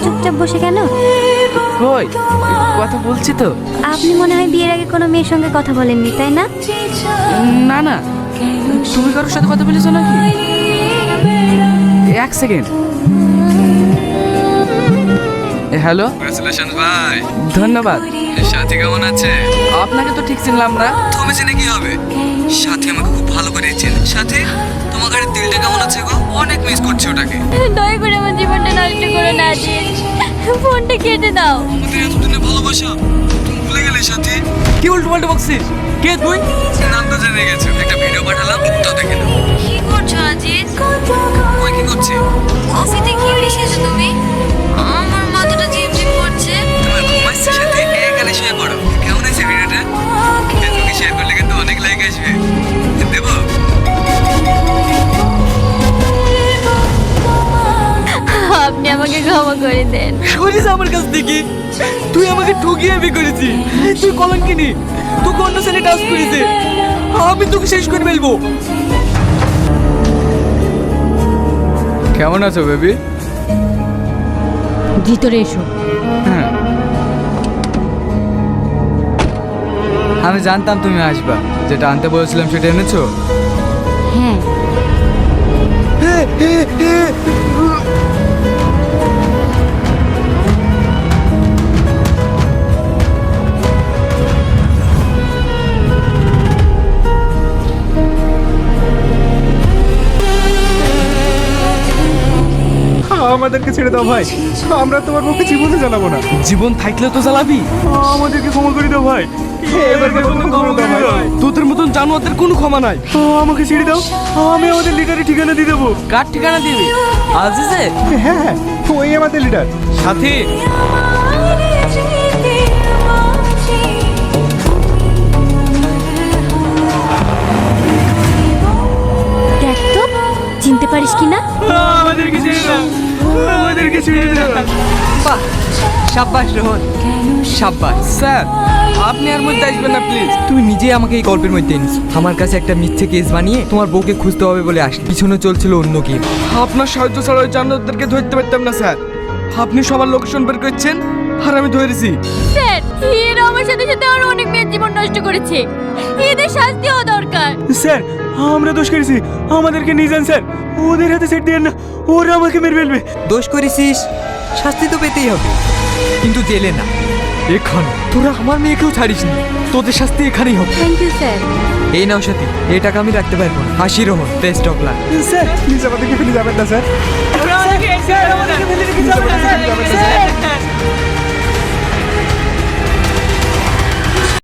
চুপচাপ বসে কেন? কই কথা বলছি তো। আপনি মনে হয় বিয়ের আগে কোনো মেয়ের সঙ্গে কথা বলেননি, তাই না? না না, তুমি কারোর সাথে কথা বলেছো নাকি? এক সেকেন্ড। হ্যালো, কংগ্রেচুলেশনস ভাই। ধন্যবাদ। সাথী কেমন আছে? আপনাকে তো ঠিক চিনলাম না। তুমি জেনে কি হবে? সাথী আমাকে খুব ভালো করে চেনে। সাথী, তোমার গাড়ির দিলটা কেমন আছে গো? অনেক মিস করছি ওটাকে। দয়া করে আমার জীবনটা নষ্ট করে না দিয়ে ফোনটা কেটে দাও। আমাদের এতদিনের ভালোবাসা তুমি ভুলে গেলে সাথী? কি উল্টো পাল্টা বকছিস? কে তুই? নাম তো জেনে গেছো। একটা ভিডিও পাঠালাম, তো দেখে নাও। কি করছো আজিজ? ওই কি করছে? কফিতে কি মিশিয়েছো তুমি? আমার মাথাটা ঝিমঝিম করছে। তোমার ঘুম আসছে সাথী? এখানে শুয়ে পড়ো। কেমন আছে ভিডিওটা? ফেসবুকে শেয়ার করলে কিন্তু অনেক লাইক আসবে। দেবো? আপনি আমাকে ক্ষমা করে দেন। সরিস আমার কাছ থেকে। তুই আমাকে ঠকিয়ে বিয়ে করেছিস। তুই কলঙ্কিনী। তোকে অন্য ছেলে টাচ করেছে। আমি তোকে শেষ করে ফেলবো। কেমন আছো বেবি? ভিতরে এসো। হ্যাঁ, আমি জানতাম তুমি আসবা। যেটা আনতে বলেছিলাম সেটা এনেছো? হ্যাঁ। আমাদেরকে ছেড়ে দাও ভাই, আমরা তোমার পক্ষে জীবনে জ্বালাবো না। জীবন থাকলে তো জ্বালাবি। আমাদেরকে ক্ষমা করে দাও ভাই, এবার ক্ষমা দাও ভাই। তোদের মতন জানোয়ারদের কোনো ক্ষমা নাই। আমাকে ছেড়ে দাও, আমি আমাদের লিডারের ঠিকানা দিয়ে দেবো। কার ঠিকানা দিবি? আজিজে? হ্যাঁ হ্যাঁ, ওই আমাদের লিডার। সাথী, দেখ তো চিনতে পারিস কিনা? আমাদেরকে ছেড়ে দাও, আমাদেরকে ছেড়ে দাও। বাহ, সাব্বাস রোহন, সাব্বাস। স্যার, আপনি আর মধ্যে আসবেন না প্লিজ। তুমি নিজেই আমাকে এই গল্পের মধ্যে এনেছো। আমার কাছে একটা মিথ্যে কেস বানিয়ে তোমার বউকে খুঁজতে হবে বলে আসলে পিছনে চলছিল অন্য কেউ। আপনার সাহায্য ছাড়া ওই জানোয়ারদেরকে ধরতে পারতাম না স্যার। আপনি সবার লোকেশন বের করছেন আর আমি ধরেছি। স্যার, এরা আমার সাথে সাথে আর অনেক মেয়ের জীবন নষ্ট করেছে। এদের শাস্তি হওয়া দরকার। স্যার, আমরা দোষ করেছি, আমাদেরকে নিয়ে যান স্যার। ওদের হাতে সেট দিয়ে না, ওরা আমাকে মেরে ফেলবে। দোষ করেছিস, শাস্তি তো পেতেই হবে, কিন্তু জেলে না, এখানে। তোরা আমার মেয়েকেও ছাড়িসনি, তোদের শাস্তি এখানেই হবে। Thank you sir. এই নাও সাথী, এই টাকা আমি রাখতে পারবো না। হাসি Rohan, best of luck. Sir please আমাদেরকে ফেলে যাবেন না স্যার।